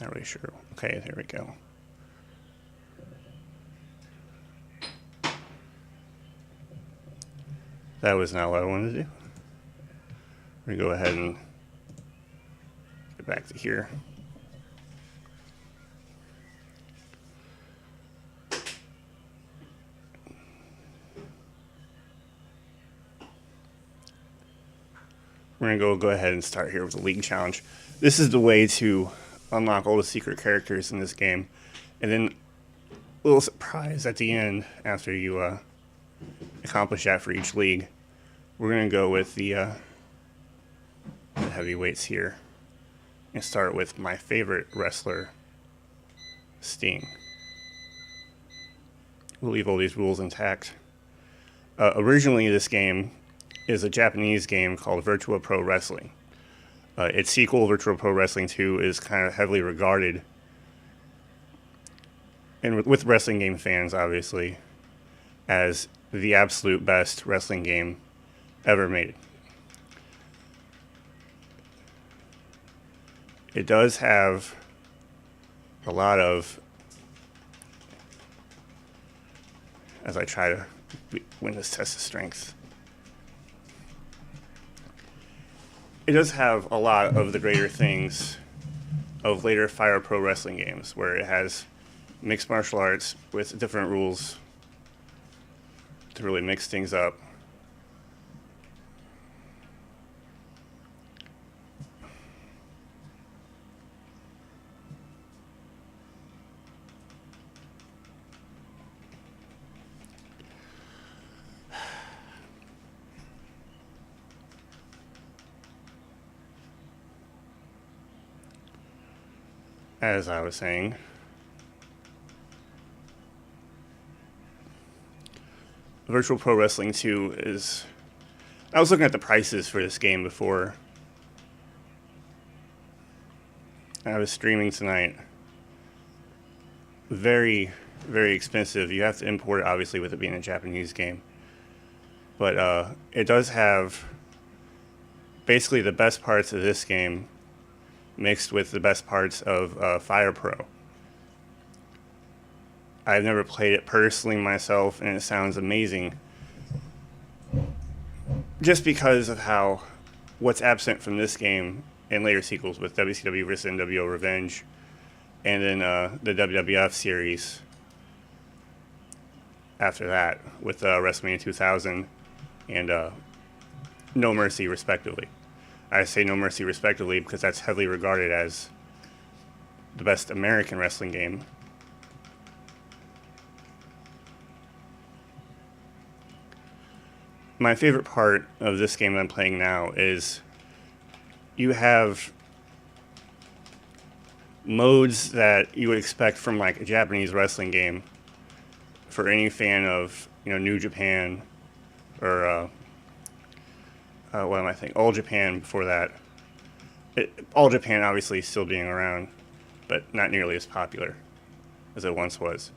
Not really sure. Okay, there we go. That was not what I wanted to do. We're going to go ahead and get back to here. We're going to go ahead and start here with the League Challenge. This is the way to unlock all the secret characters in this game. And then a little surprise at the end after you accomplish that for each league. We're going to go with the heavyweights here and start with my favorite wrestler, Sting. We'll leave all these rules intact. Originally, this game is a Japanese game called Virtua Pro Wrestling. Its sequel, Virtua Pro Wrestling 2, is kind of heavily regarded, and with wrestling game fans, obviously, as the absolute best wrestling game ever made. It does have a lot of, as I try to win this test of strength, it does have a lot of the greater things of later Fire Pro Wrestling games, where it has mixed martial arts with different rules to really mix things up. As I was saying, Virtual Pro Wrestling 2 is... I was looking at the prices for this game before I was streaming tonight. Very, very expensive. You have to import it, obviously, with it being a Japanese game. But it does have basically the best parts of this game mixed with the best parts of Fire Pro. I've never played it personally myself, and it sounds amazing. Just because of how what's absent from this game and later sequels with WCW vs. nWo Revenge, and then the WWF series after that with WrestleMania 2000 and No Mercy, respectively. I say No Mercy, respectively, because that's heavily regarded as the best American wrestling game. My favorite part of this game that I'm playing now is you have modes that you would expect from like a Japanese wrestling game for any fan of, New Japan or what am I thinking? All Japan before that. All Japan obviously still being around, but not nearly as popular as it once was.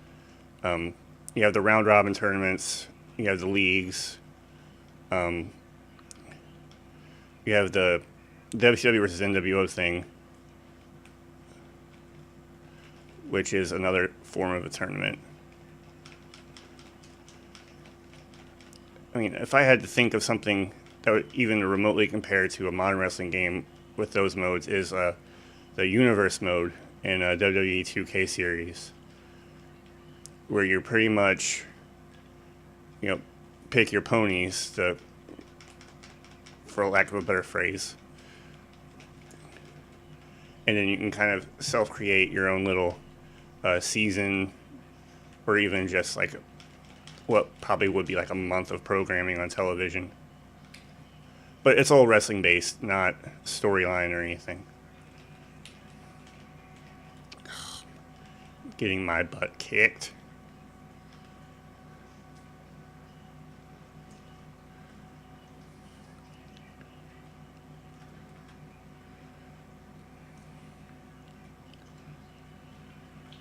You have the round robin tournaments. You have the leagues. You have the WCW versus nWo thing, which is another form of a tournament. I mean, if I had to think of something that would even remotely compare to a modern wrestling game with those modes, is the Universe mode in WWE 2K series, where you're pretty much, pick your ponies, for lack of a better phrase, and then you can kind of self-create your own little season, or even just like what probably would be like a month of programming on television. But it's all wrestling based, not storyline or anything. Getting my butt kicked.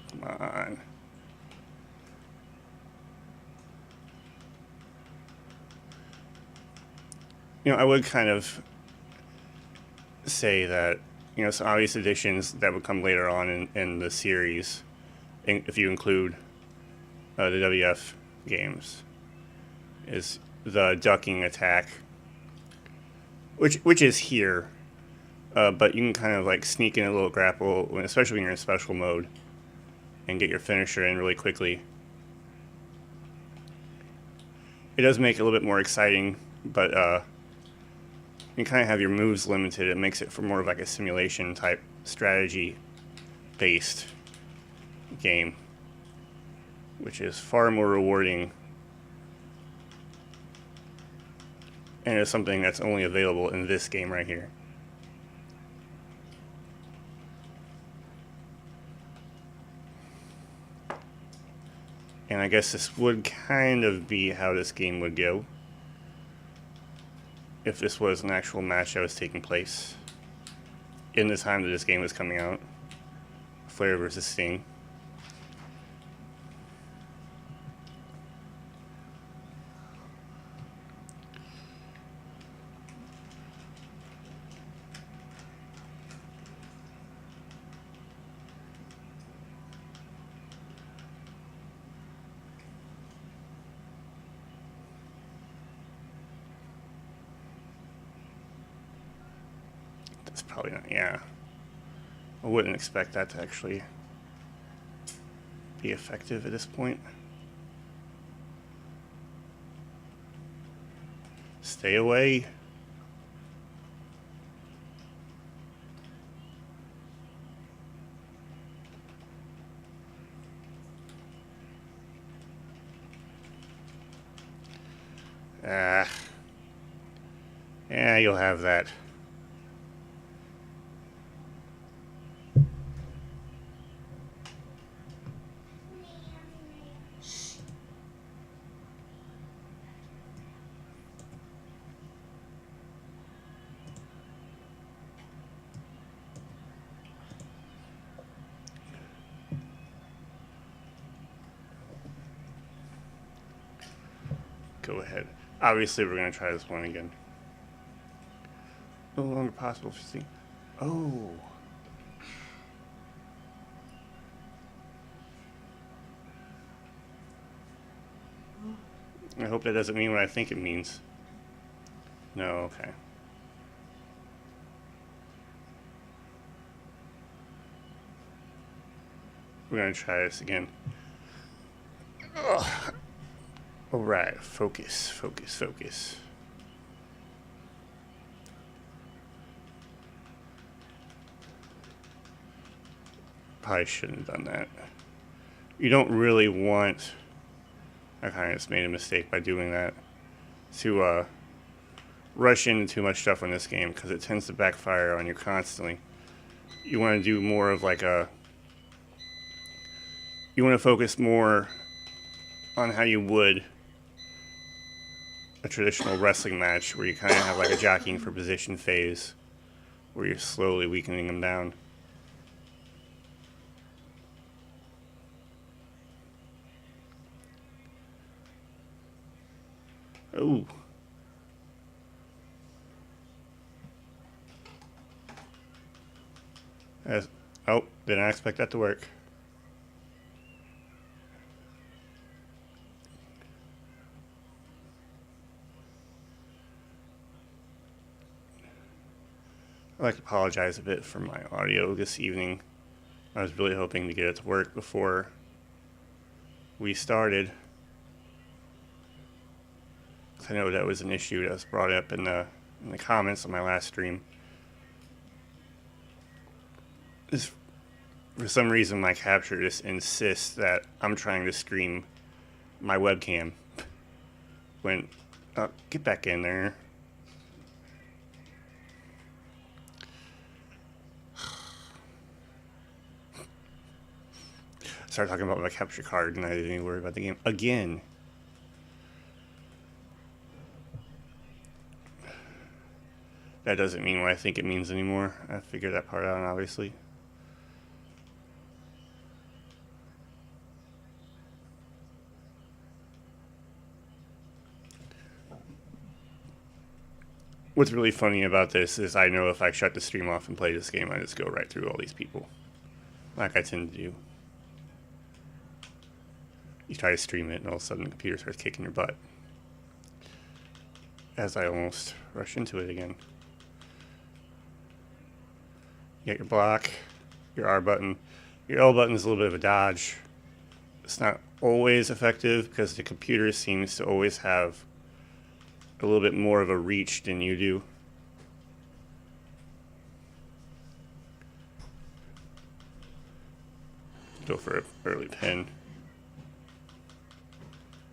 Come on. I would kind of say that some obvious additions that would come later on in the series, if you include the WF games, is the ducking attack, which is here, but you can kind of like sneak in a little grapple, especially when you're in special mode, and get your finisher in really quickly. It does make it a little bit more exciting, but you kind of have your moves limited. It makes it for more of like a simulation type strategy based game, which is far more rewarding, and it's something that's only available in this game right here. And I guess this would kind of be how this game would go if this was an actual match that was taking place in the time that this game was coming out. Flair versus Sting. That's probably not, yeah. I wouldn't expect that to actually be effective at this point. Stay away. Ah. Yeah, you'll have that. Go ahead. Obviously, we're going to try this one again. No longer possible to see. Oh. I hope that doesn't mean what I think it means. No, okay. We're going to try this again. Ugh. All right, focus, focus, focus. Probably shouldn't have done that. You don't really want... I kind of just made a mistake by doing that. To rush into too much stuff in this game, because it tends to backfire on you constantly. You want to do more of like a... You want to focus more on how you would a traditional wrestling match, where you kind of have like a jockeying for position phase, where you're slowly weakening them down. Oh. Oh, did not expect that to work. I'd like to apologize a bit for my audio this evening. I was really hoping to get it to work before we started. I know that was an issue that was brought up in the comments on my last stream. For some reason, my capture just insists that I'm trying to stream my webcam. When, get back in there. Started talking about my capture card, and I didn't even worry about the game again. That doesn't mean what I think it means anymore. I figured that part out, obviously. what's really funny about this is I know if I shut the stream off and play this game, I just go right through all these people, like I tend to do. You try to stream it, and all of a sudden the computer starts kicking your butt. As I almost rush into it again. You got your block, your R button. Your L button is a little bit of a dodge. It's not always effective because the computer seems to always have a little bit more of a reach than you do. Go for an early pin.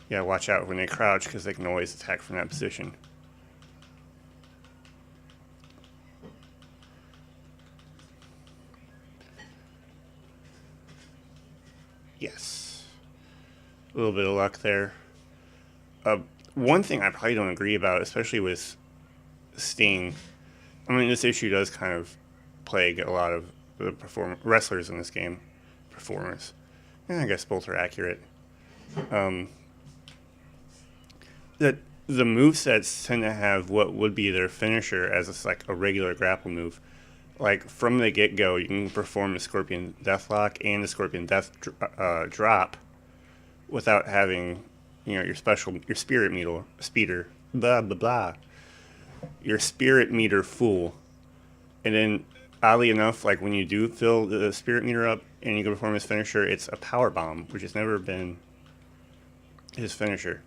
Yeah, watch out when they crouch because they can always attack from that position. Yes. A little bit of luck there. One thing I probably don't agree about, especially with Sting, I mean, this issue does kind of plague a lot of the wrestlers in this game. Performers. I guess both are accurate. That the movesets tend to have what would be their finisher as like a regular grapple move. Like from the get-go, you can perform the Scorpion Deathlock and the Scorpion Death Drop without having, your spirit meter, your spirit meter full. And then, oddly enough, like when you do fill the spirit meter up and you can perform his finisher, it's a power bomb, which has never been his finisher.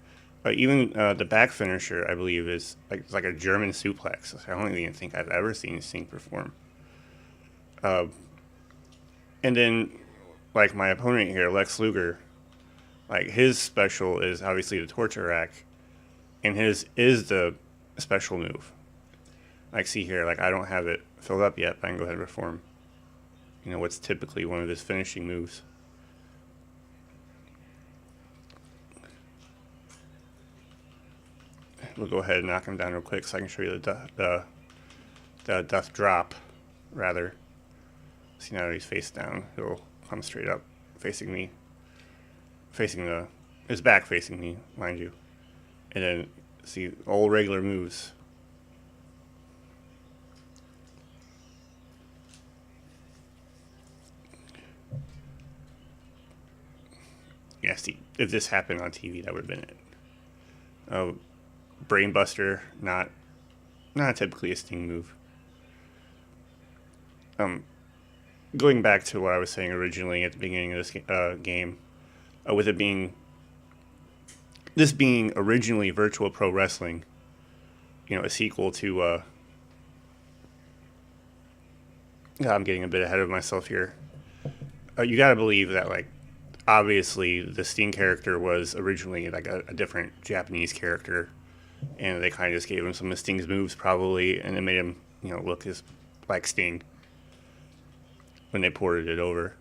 Even the back finisher, I believe, is like a German suplex. I don't even think I've ever seen Sting perform. And then, like my opponent here, Lex Luger, like his special is obviously the torture rack, and his is the special move. Like see here, like I don't have it filled up yet, but I can go ahead and perform, what's typically one of his finishing moves. We'll go ahead and knock him down real quick so I can show you the death drop, rather. See, now that he's face down, he'll come straight up, facing me. His back facing me, mind you. And then, see, all regular moves. Yeah, see, if this happened on TV, that would have been it. Brainbuster, not typically a Sting move. Going back to what I was saying originally at the beginning of this game, with it being originally Virtual Pro Wrestling, a sequel to. I'm getting a bit ahead of myself here. You got to believe that, like, obviously the Sting character was originally like a different Japanese character. And they kind of just gave him some of Sting's moves, probably, and it made him, look like Sting when they ported it over.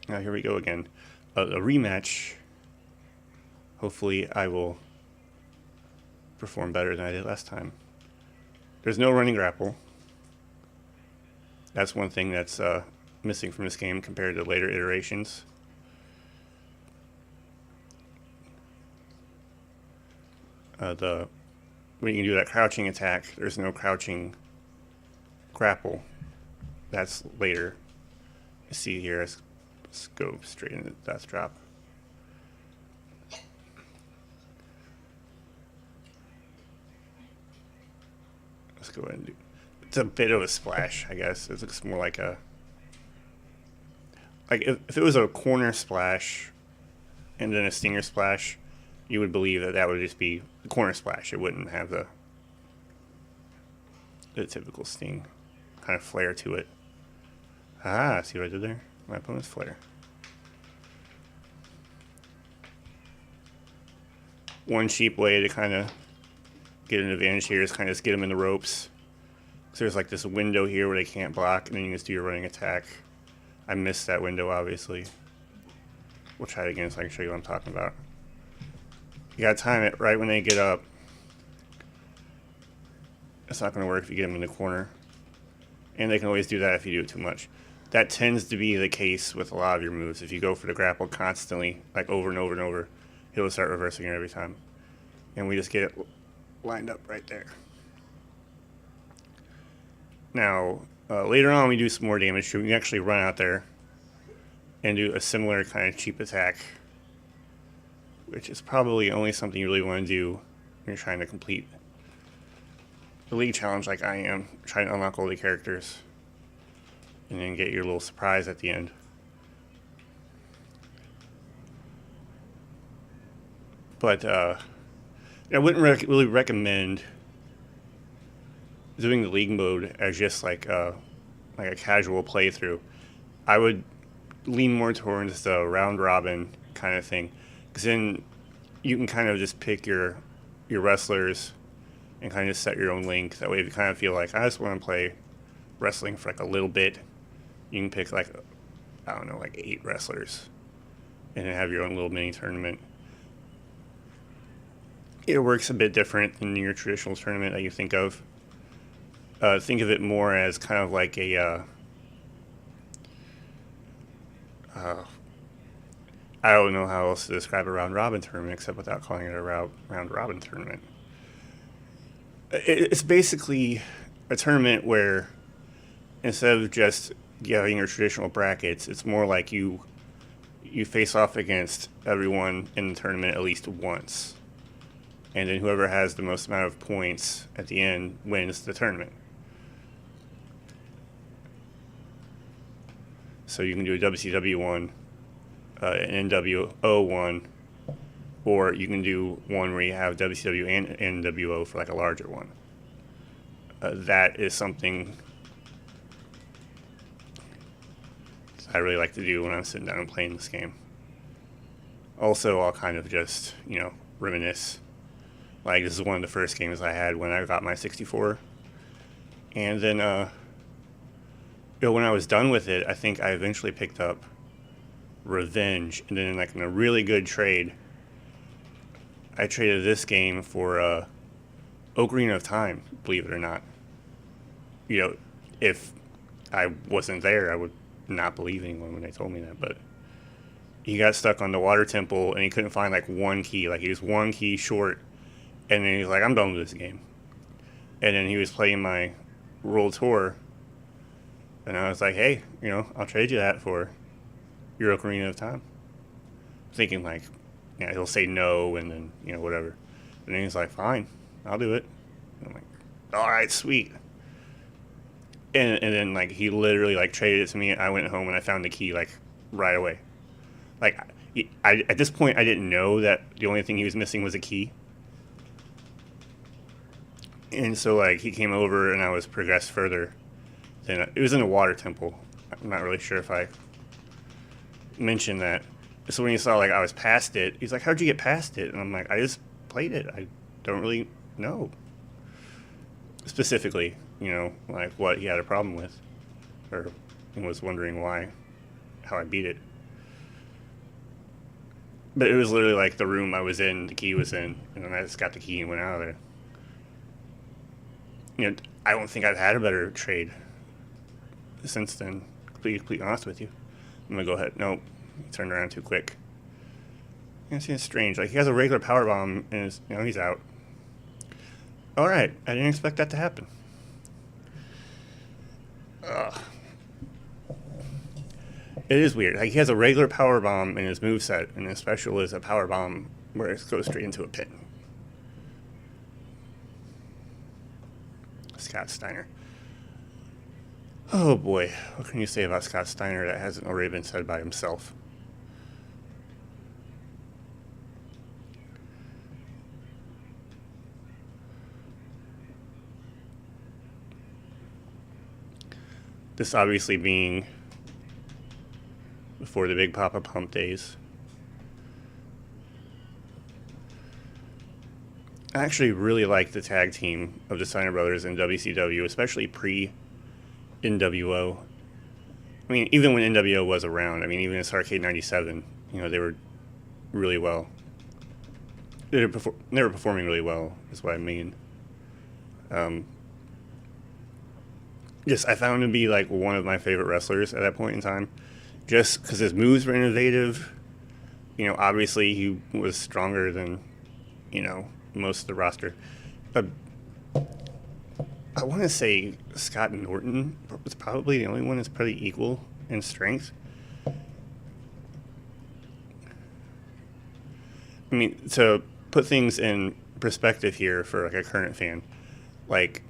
Now here we go again, a rematch. Hopefully, I will perform better than I did last time. There's no running grapple. That's one thing that's missing from this game compared to later iterations. When you do that crouching attack, there's no crouching grapple. That's later. You see here, let's go straight into the death drop. Let's go ahead and do. It's a bit of a splash, I guess. It looks more like a. Like if it was a corner splash, and then a stinger splash, you would believe that would just be a corner splash. It wouldn't have the typical Sting kind of flair to it. Ah, see what I did there? My opponent's flair. One cheap way to kind of get an advantage here is kind of just get them in the ropes. So there's like this window here where they can't block, and then you can just do your running attack. I missed that window, obviously. We'll try it again so I can show you what I'm talking about. You gotta time it right when they get up. It's not gonna work if you get them in the corner. And they can always do that if you do it too much. That tends to be the case with a lot of your moves. If you go for the grapple constantly, like over and over and over, he'll start reversing it every time. and we just get it lined up right there. Now, later on, we do some more damage to it. We can actually run out there and do a similar kind of cheap attack, which is probably only something you really want to do when you're trying to complete the league challenge like I am, trying to unlock all the characters and then get your little surprise at the end. But I wouldn't really recommend doing the league mode as just like a casual playthrough. I would lean more towards the round robin kind of thing, because then you can kind of just pick your wrestlers and kind of set your own link. That way, if you kind of feel like I just want to play wrestling for like a little bit, you can pick like, I don't know, like 8 wrestlers and then have your own little mini tournament. It works a bit different than your traditional tournament that you think of. Think of it more as kind of like a I don't know how else to describe a round robin tournament except without calling it a round robin tournament. It's basically a tournament where instead of just having your traditional brackets, it's more like you face off against everyone in the tournament at least once. And then whoever has the most amount of points at the end wins the tournament. So you can do a WCW one, an nWo one, or you can do one where you have WCW and nWo for like a larger one. That is something I really like to do when I'm sitting down and playing this game. Also, I'll kind of just, reminisce. Like, this is one of the first games I had when I got my 64. And then, when I was done with it, I think I eventually picked up Revenge. And then, like, in a really good trade, I traded this game for Ocarina of Time, believe it or not. If I wasn't there, I would not believe anyone when they told me that. But he got stuck on the water temple, and he couldn't find, like, one key. Like, he was one key short. And then he's like, I'm done with this game. And then he was playing my World Tour. And I was like, hey, I'll trade you that for your Ocarina of Time. Thinking like, he'll say no and then, whatever. And then he's like, fine, I'll do it. And I'm like, all right, sweet. And then, like, he literally, like, traded it to me. I went home and I found the key, like, right away. Like, at this point, I didn't know that the only thing he was missing was a key. And so, like, he came over and I was progressed further. Then it was in a water temple. I'm not really sure if I mentioned that. So when he saw, like, I was past it, he's like, how'd you get past it? And I'm like, I just played it. I don't really know specifically, like, what he had a problem with. Or was wondering how I beat it. But it was literally, like, the room I was in, the key was in, and then I just got the key and went out of there. I don't think I've had a better trade since then, to be completely honest with you. I'm going to go ahead. Nope. He turned around too quick. It's strange. Like, he has a regular power bomb, and he's out. All right. I didn't expect that to happen. Ugh. It is weird. Like, he has a regular power bomb in his moveset, and his special is a power bomb where it goes straight into a pit. Scott Steiner. Oh boy, what can you say about Scott Steiner that hasn't already been said by himself? This obviously being before the Big Papa Pump days. I actually really like the tag team of the Steiner brothers in WCW, especially pre-nWo. I mean, even when nWo was around, even in Starrcade 97, they were really well. They were performing really well, is what I mean. I found him to be, like, one of my favorite wrestlers at that point in time, just because his moves were innovative. Obviously he was stronger than, most of the roster. Uh, I want to say Scott Norton was probably the only one that's pretty equal in strength. I mean, to put things in perspective here for like a current fan, like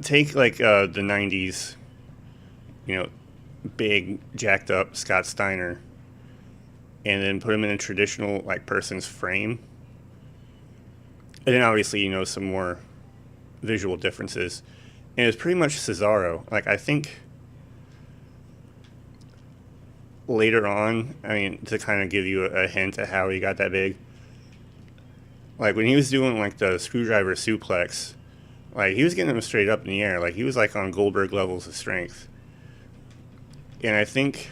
take like the '90s, you know, big jacked up Scott Steiner, and then put him in a traditional like person's frame, and then obviously some more visual differences, and it's pretty much Cesaro. Like I think later on, I mean, to kind of give you a hint at how he got that big, like when he was doing like the screwdriver suplex, like he was getting him straight up in the air, like he was like on Goldberg levels of strength. And I think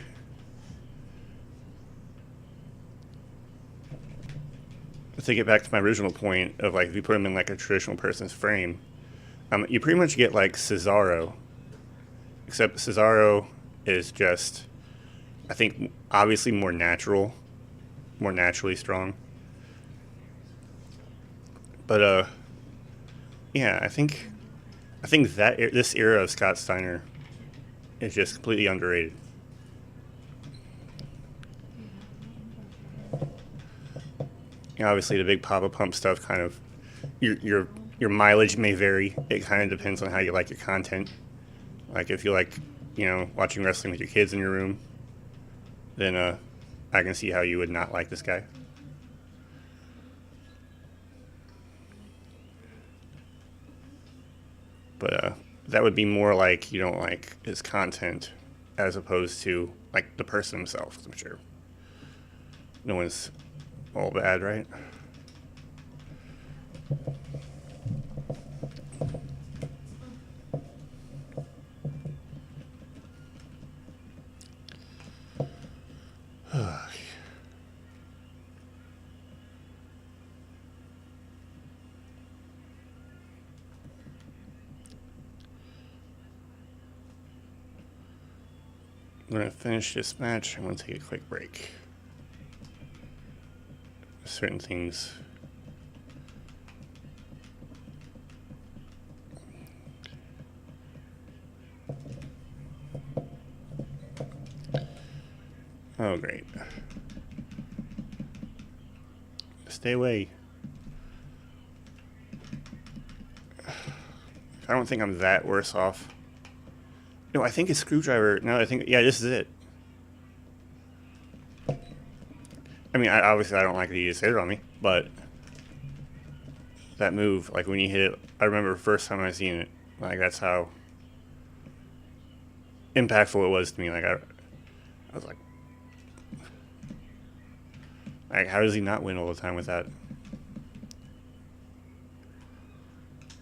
to get back to my original point of like if you put him in like a traditional person's frame, you pretty much get like Cesaro, except Cesaro is just, I think, obviously more natural, more naturally strong. But yeah, I think that this era of Scott Steiner is just completely underrated. Obviously, the big Papa Pump stuff kind of your mileage may vary. It kind of depends on how you like your content. Like if you like, watching wrestling with your kids in your room, then I can see how you would not like this guy. But that would be more like you don't like his content as opposed to like the person himself, I'm sure. No one's all bad, right? I'm going to finish this match. I'm going to take a quick break. Certain things. Oh, great. Stay away. I don't think I'm that worse off. No, I think it's screwdriver. No, yeah, this is it. I mean, obviously I don't like that he just hit it on me, but that move, like when you hit it, I remember the first time I seen it, like that's how impactful it was to me. Like I was like, how does he not win all the time with that?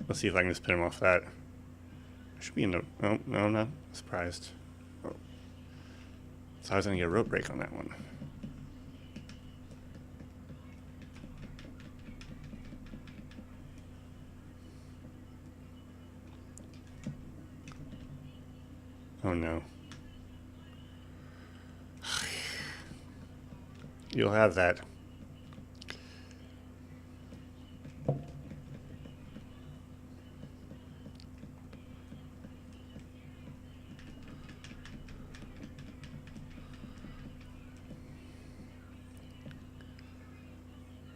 Let's see if I can just pin him off that. I should be in the... Oh, no, I'm not surprised. Oh. So I was going to get a rope break on that one. Oh, no. You'll have that.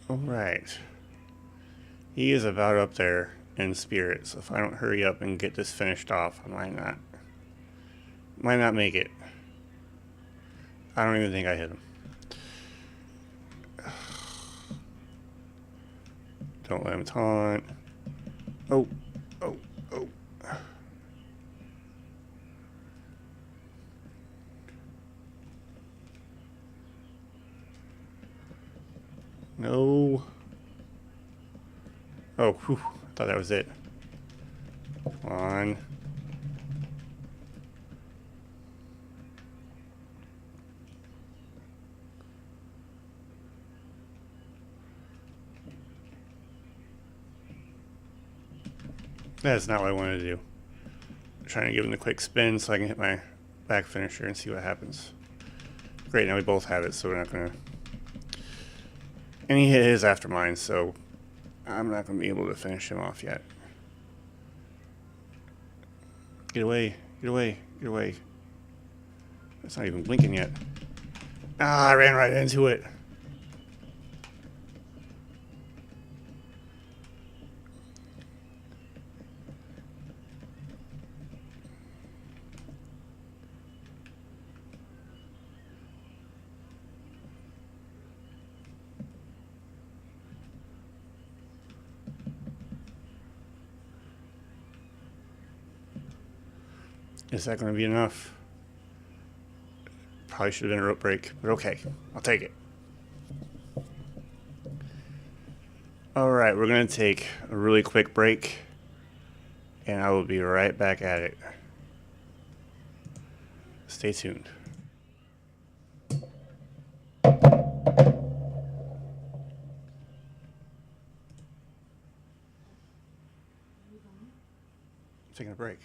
All right. He is about up there in spirit, so if I don't hurry up and get this finished off, I might not make it. I don't even think I hit him. Don't let him taunt. Oh. No. Oh, whew. I thought that was it. Come on. That's not what I wanted to do. I'm trying to give him the quick spin so I can hit my back finisher and see what happens. Great, now we both have it, so we're not going to And he hit his after mine, so I'm not going to be able to finish him off yet. Get away, get away, get away. It's not even blinking yet. Ah, I ran right into it. Is that going to be enough? Probably should have been a rope break, but okay. I'll take it. Alright, we're going to take a really quick break, and I will be right back at it. Stay tuned. Taking a break.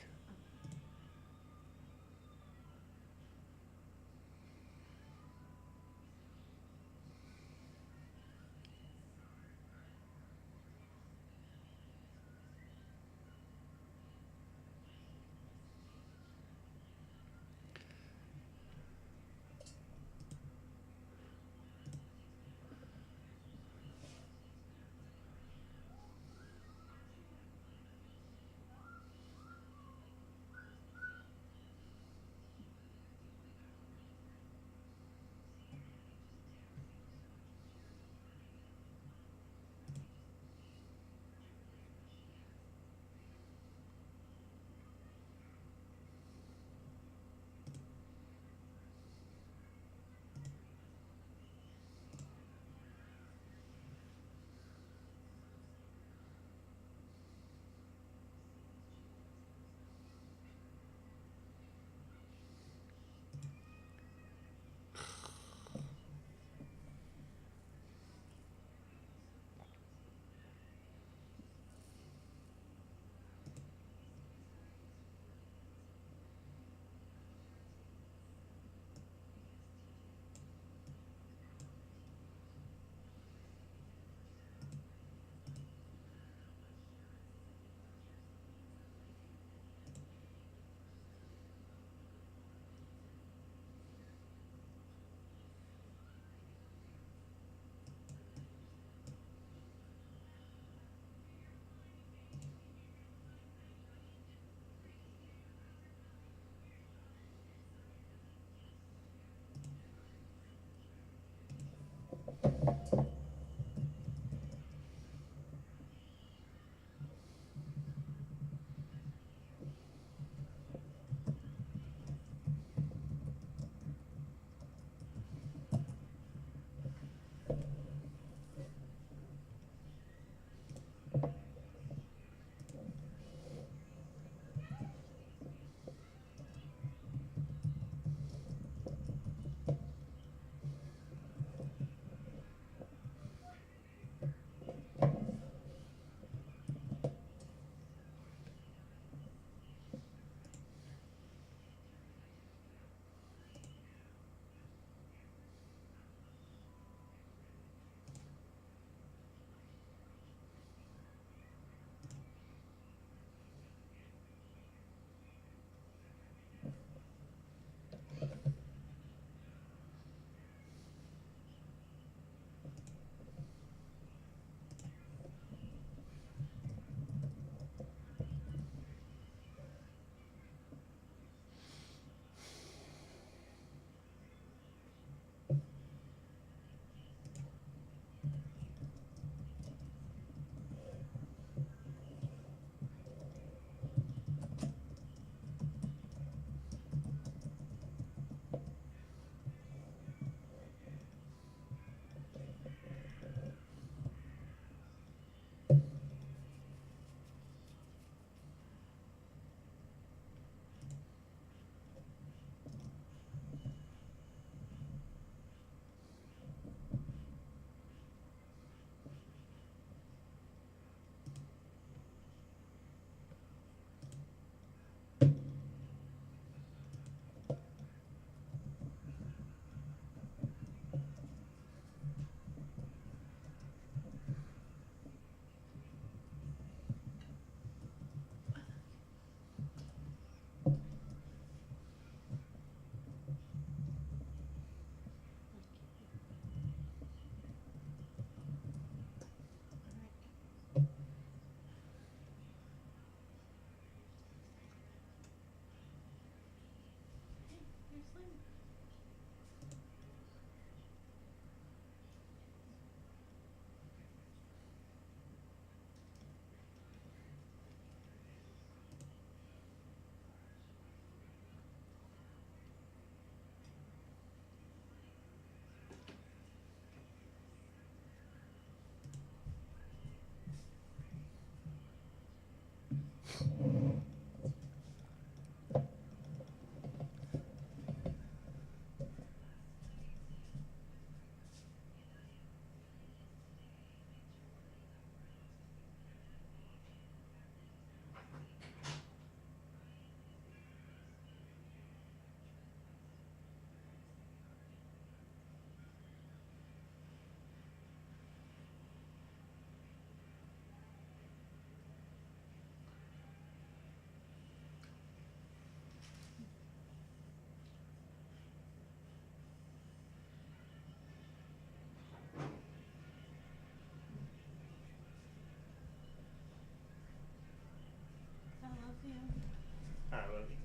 I love you.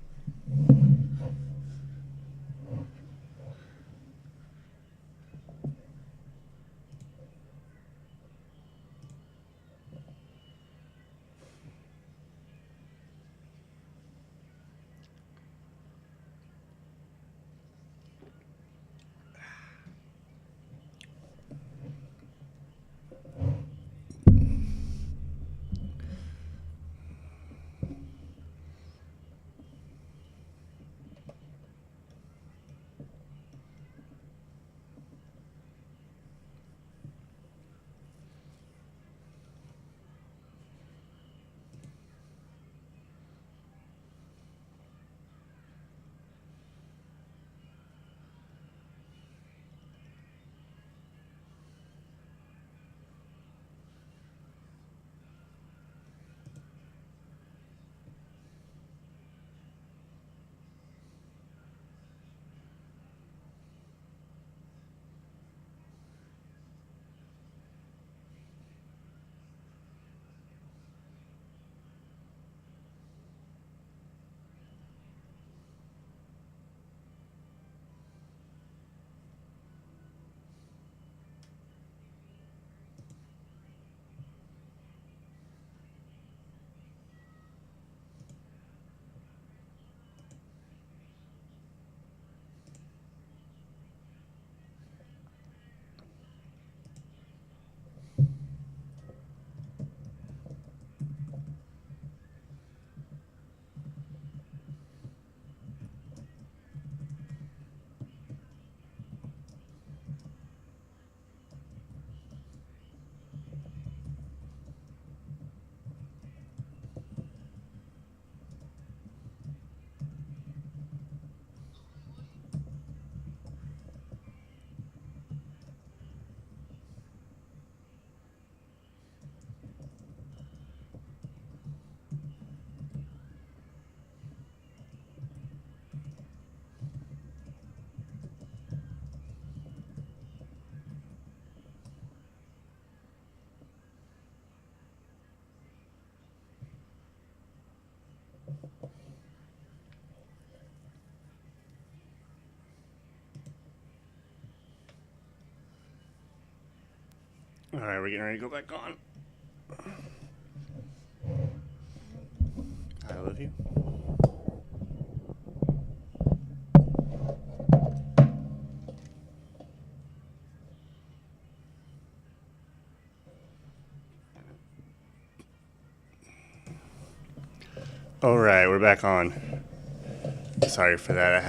All right, we're getting ready to go back on. I love you. All right, we're back on. Sorry for that. I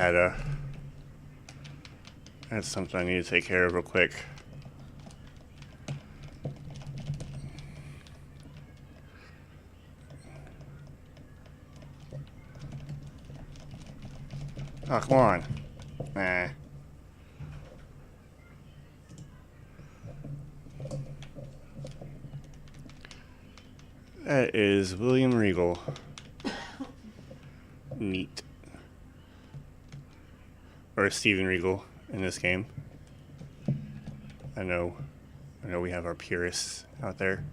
had something I need to take care of real quick. Oh, come on. Nah. That is William Regal. Neat. Or Steven Regal in this game. I know we have our purists out there.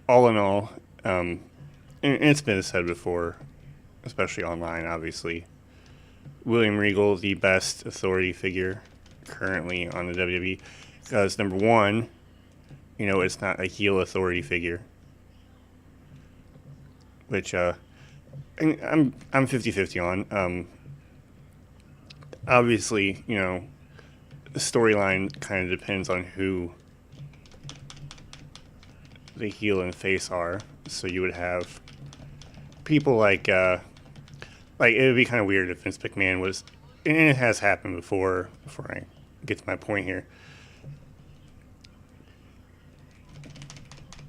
All in all, and it's been said before, especially online, obviously, William Regal, the best authority figure currently on the WWE, because number one, it's not a heel authority figure, which I'm 50-50 on. Obviously, the storyline kind of depends on who the heel and face are. So you would have people like it would be kind of weird if Vince McMahon was, and it has happened before I get to my point here.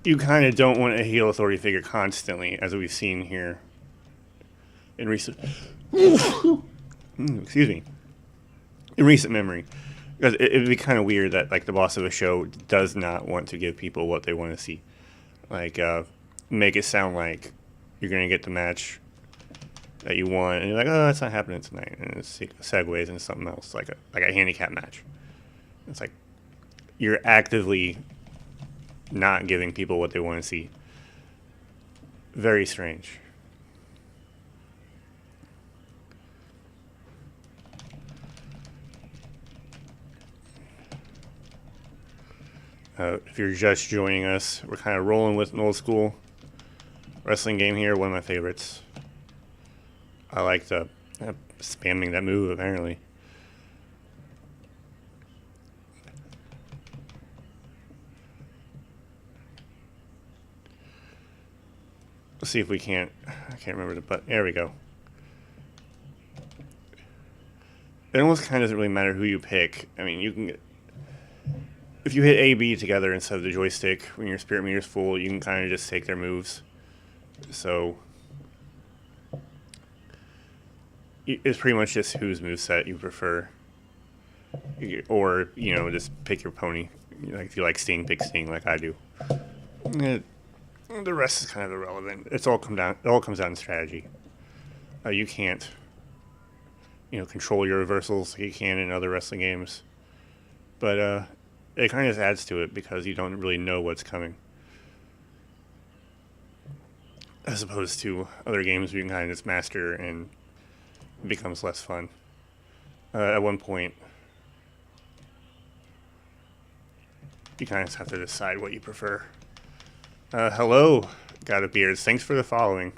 You kind of don't want a heel authority figure constantly, as we've seen here in recent excuse me, in recent memory, because it would be kind of weird that like the boss of a show does not want to give people what they want to see, like make it sound like you're gonna get the match that you want, and you're like, oh, that's not happening tonight, and it segues into something else, like a handicap match. It's like you're actively not giving people what they want to see. Very strange. If you're just joining us, we're kind of rolling with an old school wrestling game here. One of my favorites. I like the spamming that move, apparently. Let's see if we can't. I can't remember the button. There we go. It almost kind of doesn't really matter who you pick. I mean, you can get. If you hit A, B together instead of the joystick when your spirit meter's full, you can kind of just take their moves. So it's pretty much just whose moveset you prefer. Or, you know, just pick your pony. Like if you like Sting, pick Sting like I do. The rest is kind of irrelevant. It all comes down to strategy. You can't, control your reversals like you can in other wrestling games. But it kind of just adds to it because you don't really know what's coming. As opposed to other games where you can kind of just master and it becomes less fun. At one point, you kind of just have to decide what you prefer. Hello, Got a Beard. Thanks for the following.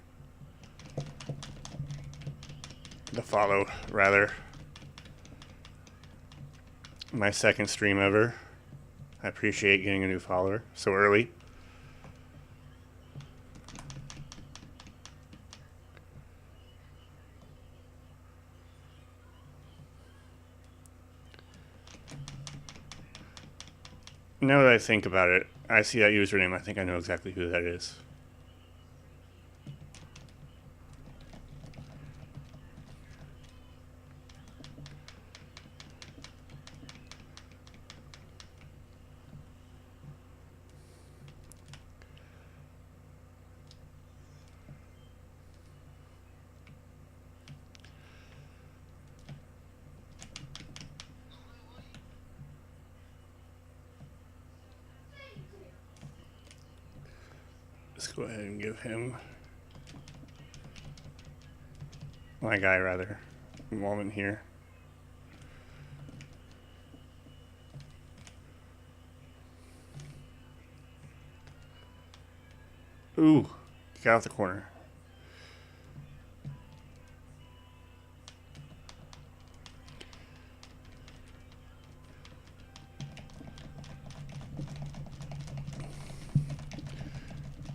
The follow, rather. My second stream ever. I appreciate getting a new follower so early. Now that I think about it, I see that username. I think I know exactly who that is. Let's go ahead and give him, my guy rather, a moment here. Ooh, got out the corner.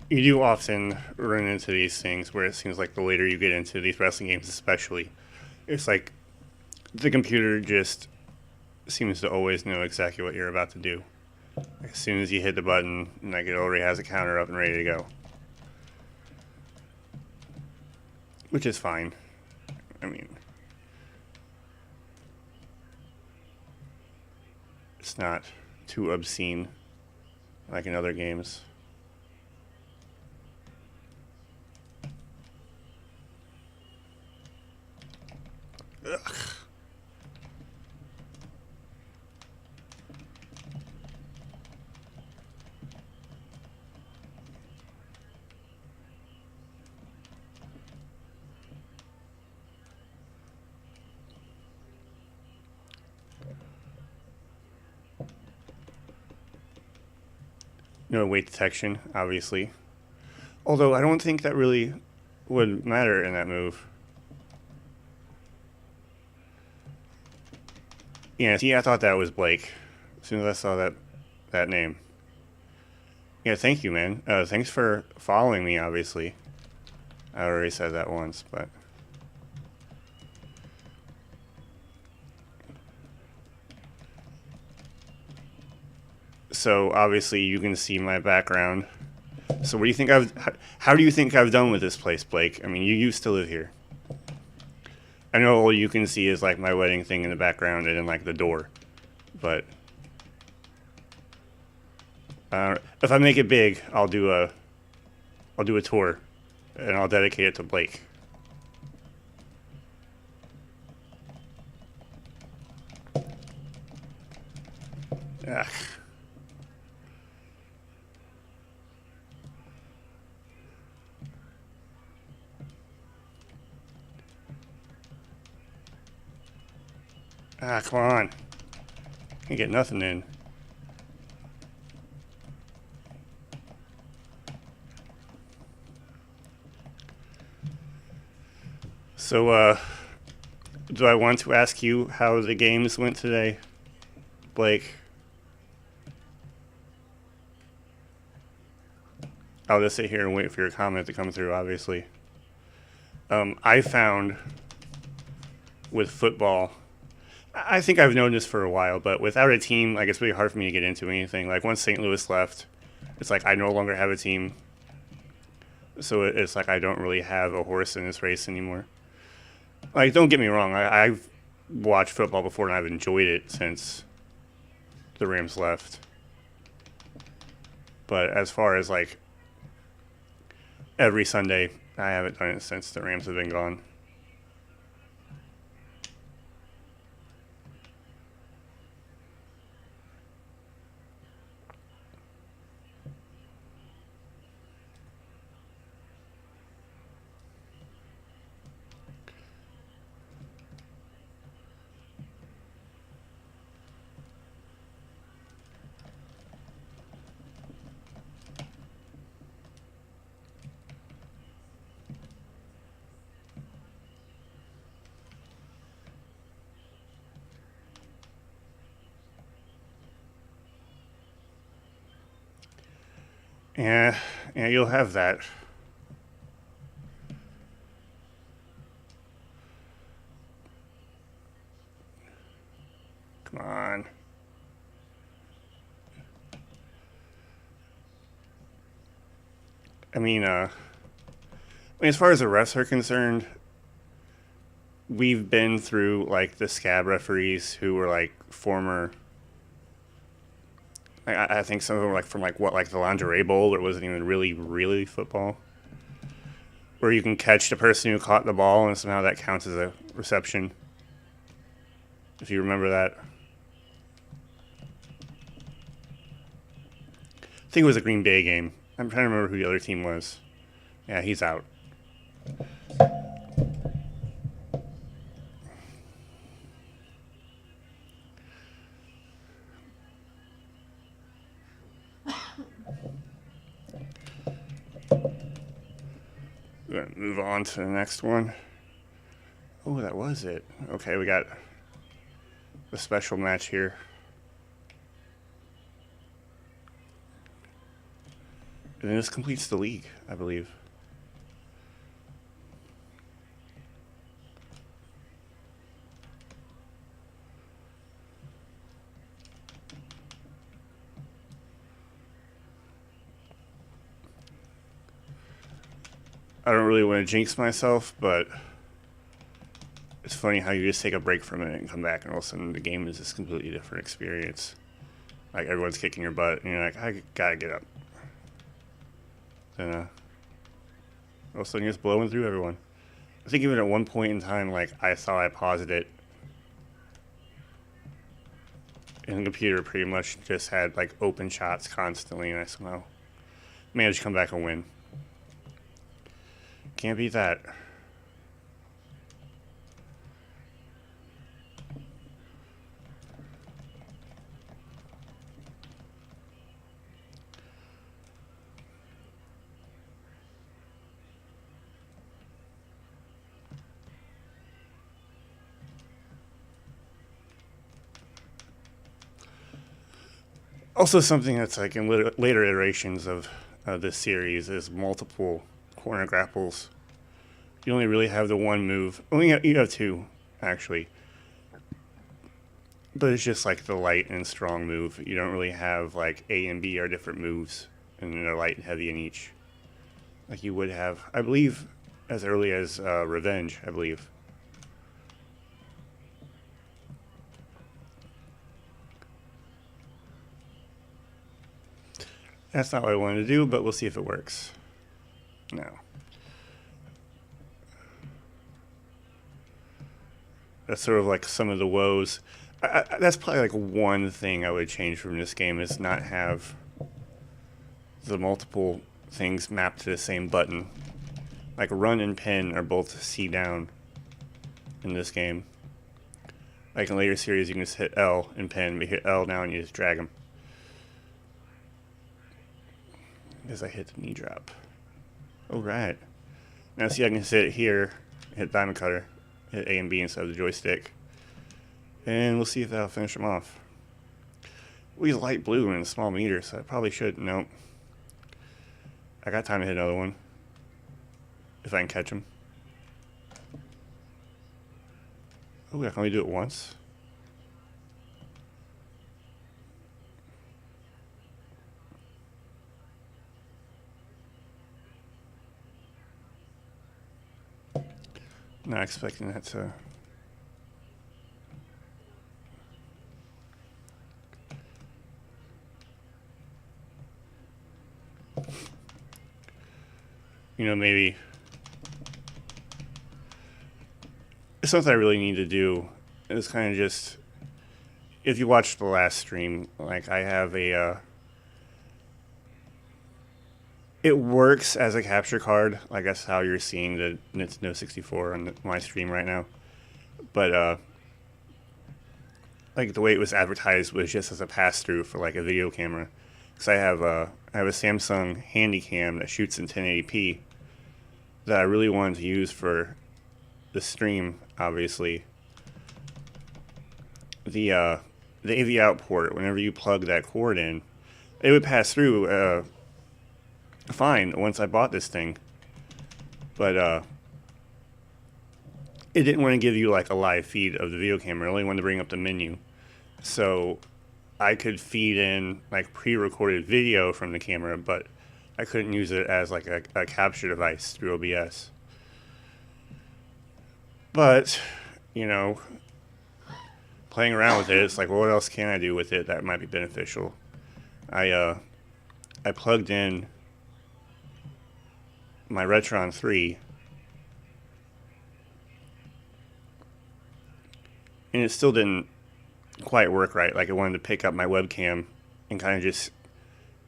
You do often run into these things where it seems like the later you get into these wrestling games especially, it's like the computer just seems to always know exactly what you're about to do. As soon as you hit the button, like it already has a counter up and ready to go. Which is fine. I mean, it's not too obscene like in other games. Ugh. No weight detection, obviously. Although I don't think that really would matter in that move. Yeah, see, I thought that was Blake as soon as I saw that name. Yeah, thank you, man. Thanks for following me, obviously. I already said that once, but... So, obviously, you can see my background. So, what do you think how do you think I've done with this place, Blake? I mean, you used to live here. I know all you can see is, like, my wedding thing in the background and then, like, the door. But... if I make it big, I'll do a tour. And I'll dedicate it to Blake. Ugh. Ah, come on. Can't get nothing in. So, do I want to ask you how the games went today, Blake? I'll just sit here and wait for your comment to come through, obviously. I found with football, I think I've known this for a while, but without a team, like, it's really hard for me to get into anything. Like, once St. Louis left, it's like I no longer have a team. So it's like I don't really have a horse in this race anymore. Like, don't get me wrong, I've watched football before and I've enjoyed it since the Rams left. But as far as, like, every Sunday, I haven't done it since the Rams have been gone. Yeah, you'll have that. Come on. I mean, as far as the refs are concerned, we've been through, like, the scab referees who were, like, former... I think some of them were, like, from, like, the Lingerie Bowl, where it wasn't even really football. Where you can catch the person who caught the ball, and somehow that counts as a reception. If you remember that. I think it was a Green Bay game. I'm trying to remember who the other team was. Yeah, he's out. We're going to move on to the next one. Oh, that was it. Okay, we got a special match here. And then this completes the league, I believe. I don't really want to jinx myself, but it's funny how you just take a break for a minute and come back, and all of a sudden the game is this completely different experience. Like, everyone's kicking your butt, and you're like, I gotta get up. Then, all of a sudden you're just blowing through everyone. I think even at one point in time, like, I thought I paused it, and the computer pretty much just had, like, open shots constantly, and I somehow managed to come back and win. Can't beat that. Also, something that's like in later iterations of this series is multiple corner grapples. You only really have the one move. Only you have two, actually. But it's just like the light and strong move. You don't really have like A and B are different moves, and they're light and heavy in each. Like you would have, I believe, as early as Revenge, I believe. That's not what I wanted to do, but we'll see if it works. No. That's sort of like some of the woes. That's probably like one thing I would change from this game is not have the multiple things mapped to the same button. Like run and pin are both C down in this game. Like in later series, you can just hit L and pin, but you hit L now and you just drag them. Because I hit the knee drop. Oh, right. Now see, I can sit here, hit Diamond Cutter, hit A and B instead of the joystick. And we'll see if that'll finish him off. We use light blue in a small meter, so I probably should. Nope. I got time to hit another one. If I can catch him. Oh, I can only do it once. Not expecting that to... You know, maybe... It's something I really need to do. It's kind of just... If you watched the last stream, like, I have a... It works as a capture card. Like, that's how you're seeing the nWo 64 on my stream right now. But, like, the way it was advertised was just as a pass-through for, like, a video camera. Because I have a Samsung Handycam that shoots in 1080p that I really wanted to use for the stream, obviously. The AV out port, whenever you plug that cord in, it would pass through fine once I bought this thing. But it didn't want to give you like a live feed of the video camera. It only wanted to bring up the menu. So I could feed in like pre-recorded video from the camera, but I couldn't use it as like a capture device through OBS. But, you know, playing around with it, it's like, well, what else can I do with it that might be beneficial? I plugged in my Retron 3, and it still didn't quite work right. Like, I wanted to pick up my webcam and kind of just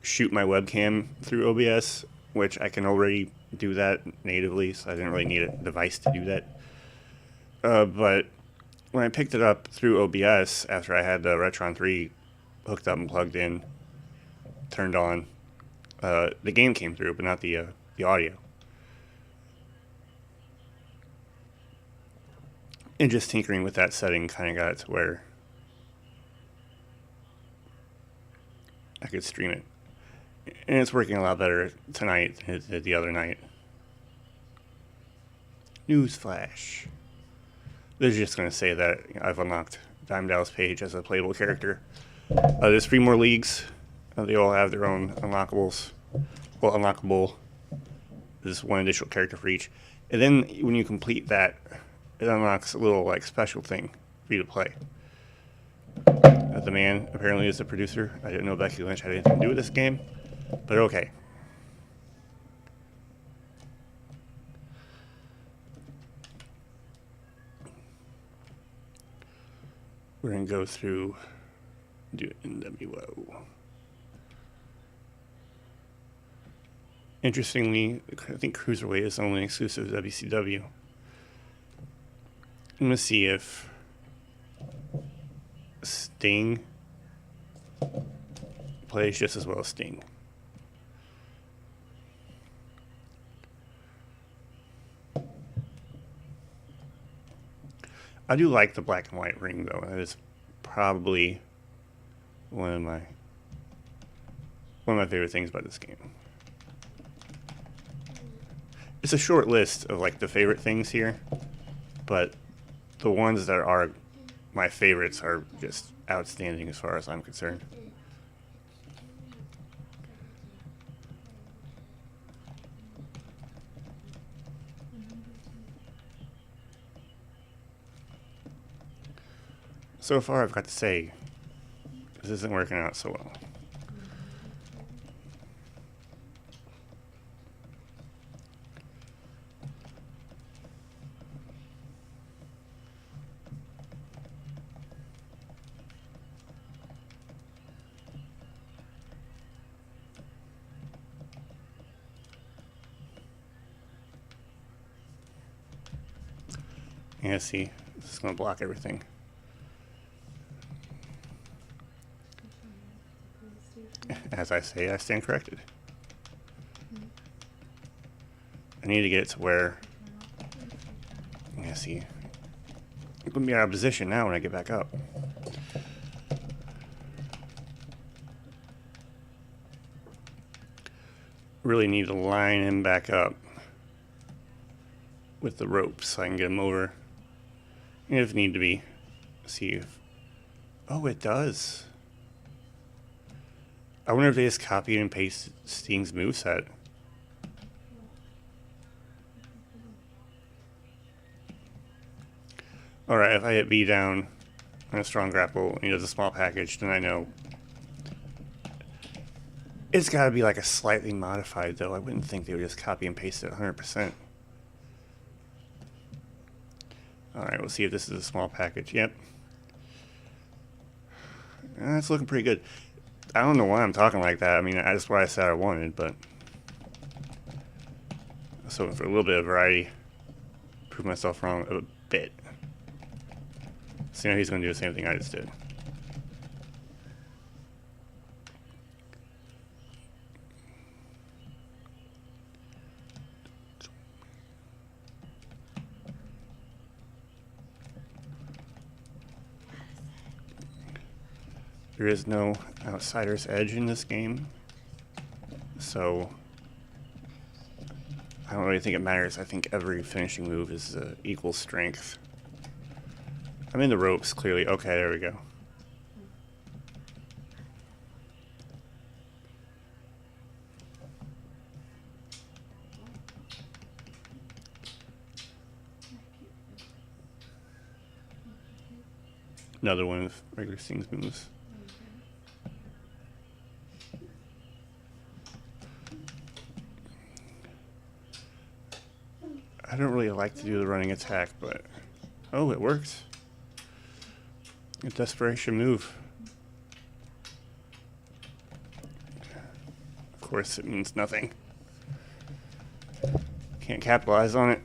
shoot my webcam through OBS, which I can already do that natively, so I didn't really need a device to do that. But when I picked it up through OBS, after I had the Retron 3 hooked up and plugged in, turned on, the game came through, but not the audio. And just tinkering with that setting kind of got it to where I could stream it. And it's working a lot better tonight than it did the other night. Newsflash. This is just going to say that I've unlocked Diamond Dallas Page as a playable character. There's 3 more leagues. They all have their own unlockables. Well, unlockable. There's one additional character for each. And then when you complete that, it unlocks a little like special thing for you to play. The man apparently is the producer. I didn't know Becky Lynch had anything to do with this game, but okay. We're going to go through, do it in nWo. Interestingly, I think Cruiserweight is only exclusive to WCW. I'm going to see if Sting plays just as well as Sting. I do like the black and white ring, though. That is probably one of my one of my favorite things about this game. It's a short list of like the favorite things here, but the ones that are my favorites are just outstanding as far as I'm concerned. So far, I've got to say, this isn't working out so well. Yeah, see, this is going to block everything. As I say, I stand corrected. I need to get it to where... Yeah, see, I'm going to be out of position now when I get back up. Really need to line him back up with the ropes so I can get him over. If need to be. See if... Oh, it does. I wonder if they just copied and pasted Sting's moveset. Alright, if I hit B down on a strong grapple and he does a small package, then I know. It's gotta be like a slightly modified though. I wouldn't think they would just copy and paste it 100%. Alright, we'll see if this is a small package. Yep. That's looking pretty good. I don't know why I'm talking like that. I mean, that's what I said I wanted, but... So for a little bit of variety, prove myself wrong a bit. So now he's going to do the same thing I just did. There is no outsider's edge in this game, so I don't really think it matters. I think every finishing move is equal strength. I'm in the ropes, clearly. Okay, there we go. Another one of regular Sting's moves. I don't really like to do the running attack, but... Oh, it works. A desperation move. Of course, it means nothing. Can't capitalize on it.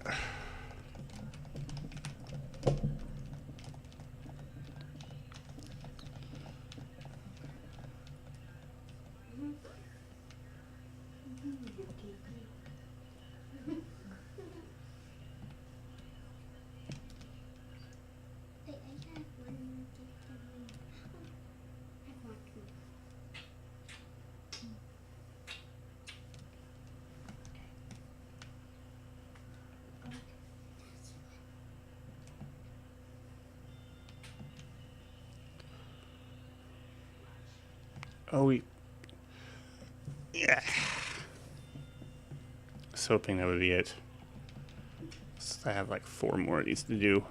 Oh, yeah. I was hoping that would be it. So I have like 4 more of these to do.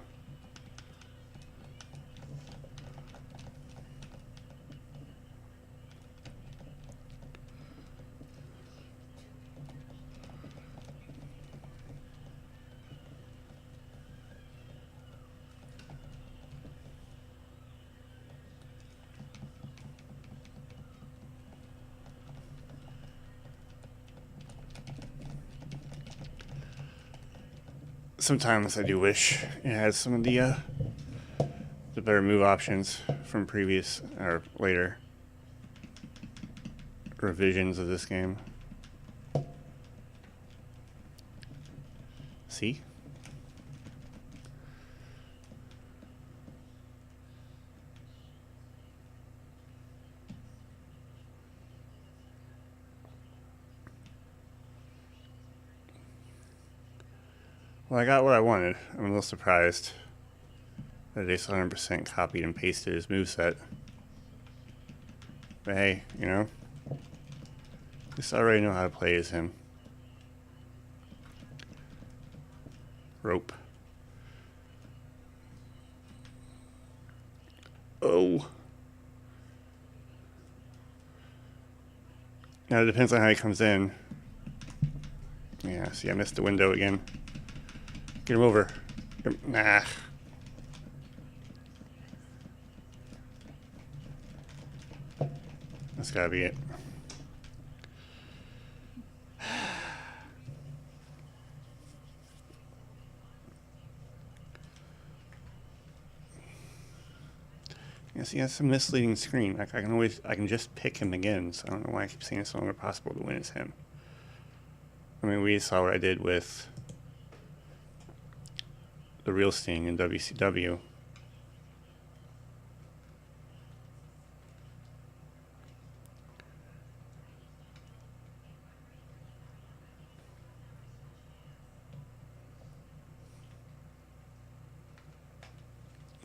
Sometimes I do wish it had some of the better move options from previous or later revisions of this game. See? Well, I got what I wanted. I'm a little surprised that they 100% copied and pasted his moveset. But hey, you know, at least I already know how to play as him. Rope. Oh. Now it depends on how he comes in. Yeah, see, I missed the window again. Get him over. Nah. That's gotta be it. Yeah, see, that's a misleading screen. Like, I can just pick him again, so I don't know why I keep saying it's no longer possible to win as him. I mean, we saw what I did with the real Sting in WCW.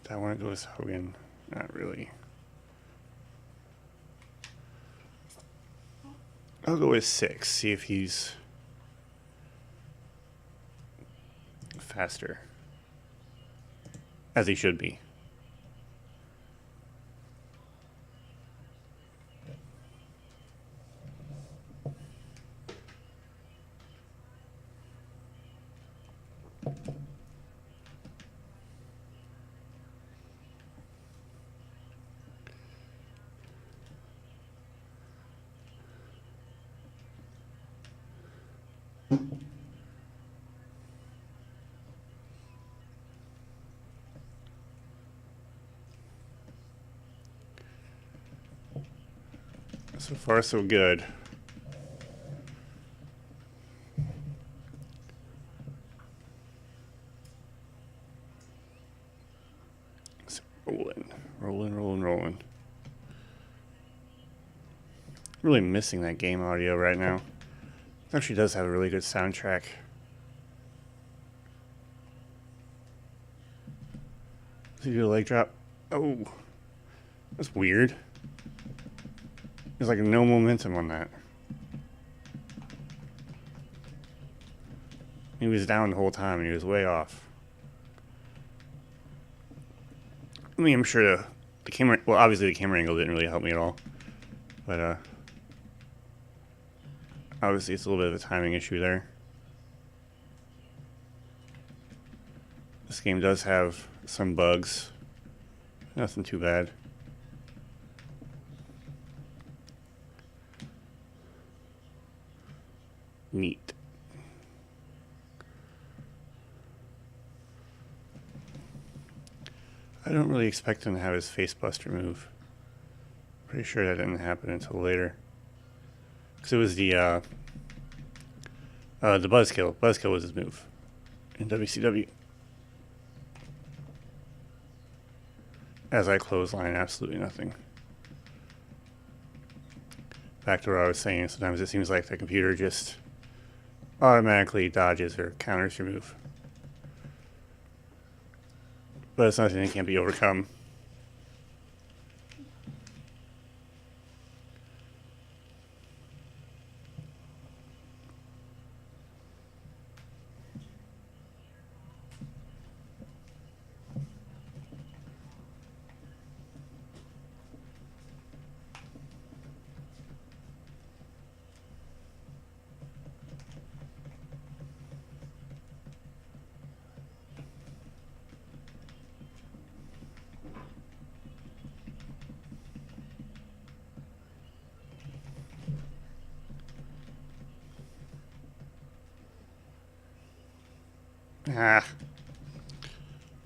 Do I want to go with Hogan? Not really. I'll go with 6, see if he's faster. As he should be. So far, so good. It's rolling. Really missing that game audio right now. It actually does have a really good soundtrack. Does he do a leg drop? Oh, that's weird. There's like no momentum on that. He was down the whole time and he was way off. I mean, I'm sure the camera, well, obviously the camera angle didn't really help me at all. But, obviously it's a little bit of a timing issue there. This game does have some bugs. Nothing too bad. Neat. I don't really expect him to have his face buster move. Pretty sure that didn't happen until later. Because it was the buzzkill. Buzzkill was his move in WCW. As I clothesline, absolutely nothing. Back to what I was saying, sometimes it seems like the computer just automatically dodges or counters your move. But it's nothing that can't be overcome. Ah.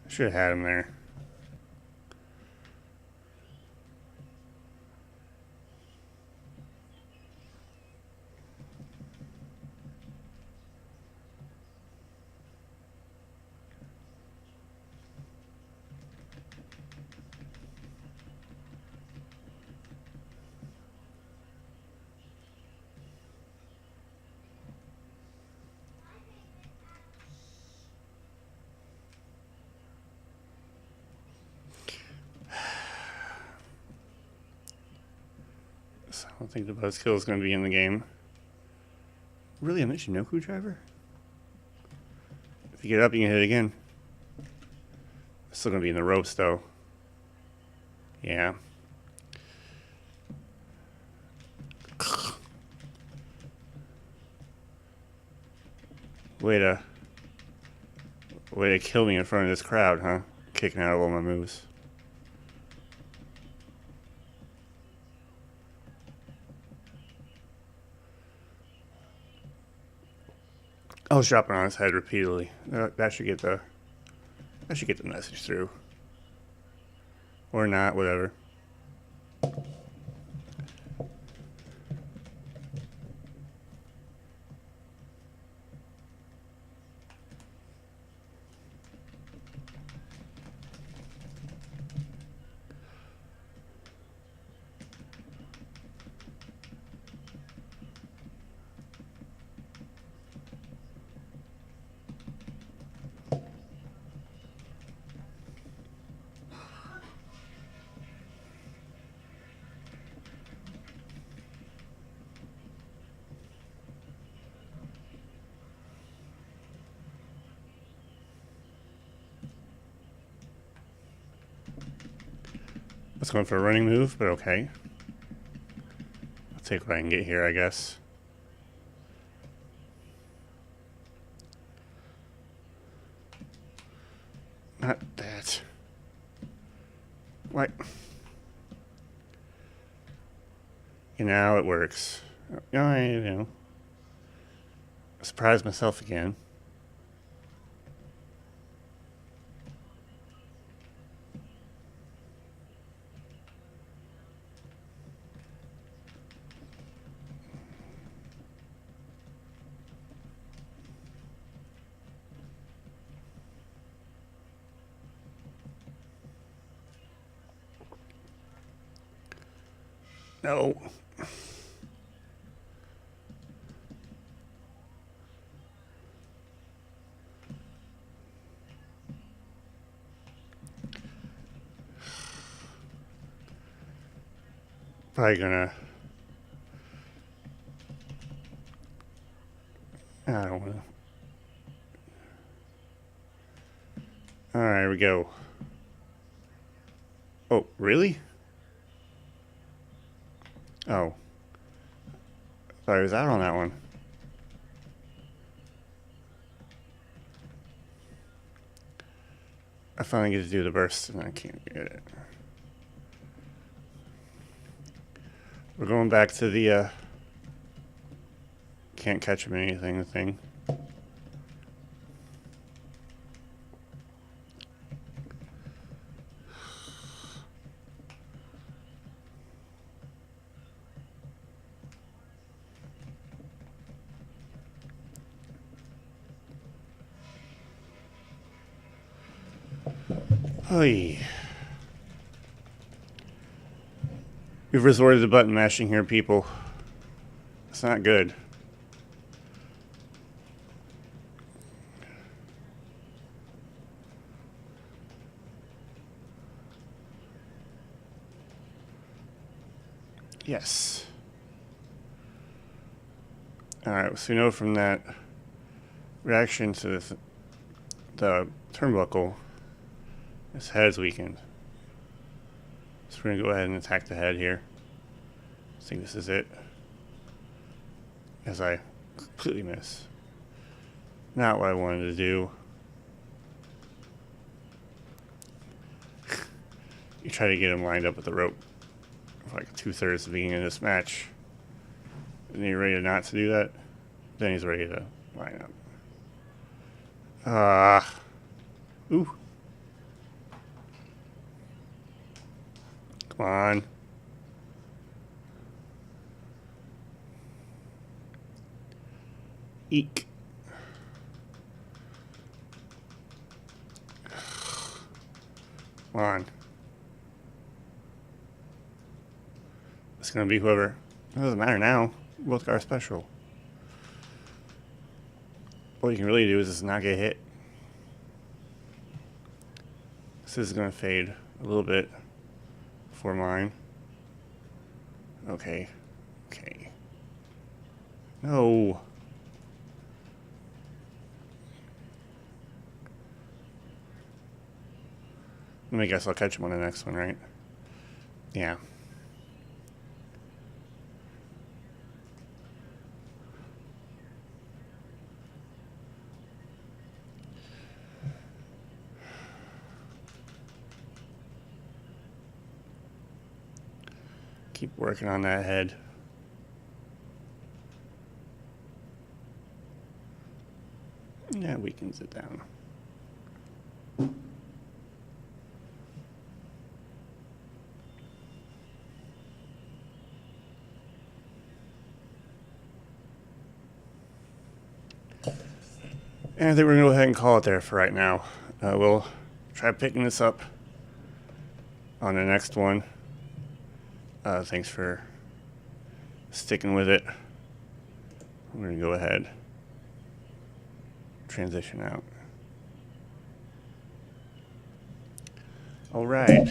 Should have had him there. don't think the buzzkill is going to be in the game. Really, a Michinoku driver? If you get up, you can hit it again. It's still going to be in the ropes, though. Yeah. Way to kill me in front of this crowd, huh? Kicking out all my moves. I was dropping on his head repeatedly. That should get the message through. Or not, whatever. I was going for a running move, but okay. I'll take what I can get here, I guess. Not that. What? You know, it works. I surprised myself again. No. Probably gonna... I don't wanna... Alright, here we go. Oh, really? Oh. Thought I was out on that one. I finally get to do the burst and I can't get it. We're going back to the can't catch him in anything thing. Oy. We've resorted to button mashing here, people. It's not good. Yes. Alright, so we know from that reaction to the turnbuckle, his head's weakened. So we're going to go ahead and attack the head here. I think this is it. As I completely miss. Not what I wanted to do. You try to get him lined up with the rope for like 2/3 of the beginning of this match. And you're ready not to do that. Then he's ready to line up. Ooh. Come on. Eek. Come on. It's going to be whoever. It doesn't matter now. We both got our special. What you can really do is just not get hit. This is going to fade a little bit before mine. Okay. Okay. No. Let me guess, I'll catch him on the next one, right? Yeah. Keep working on that head. Yeah, weakens it down. And I think we're going to go ahead and call it there for right now. We'll try picking this up on the next one. Thanks for sticking with it. We're going to go ahead, transition out. All right.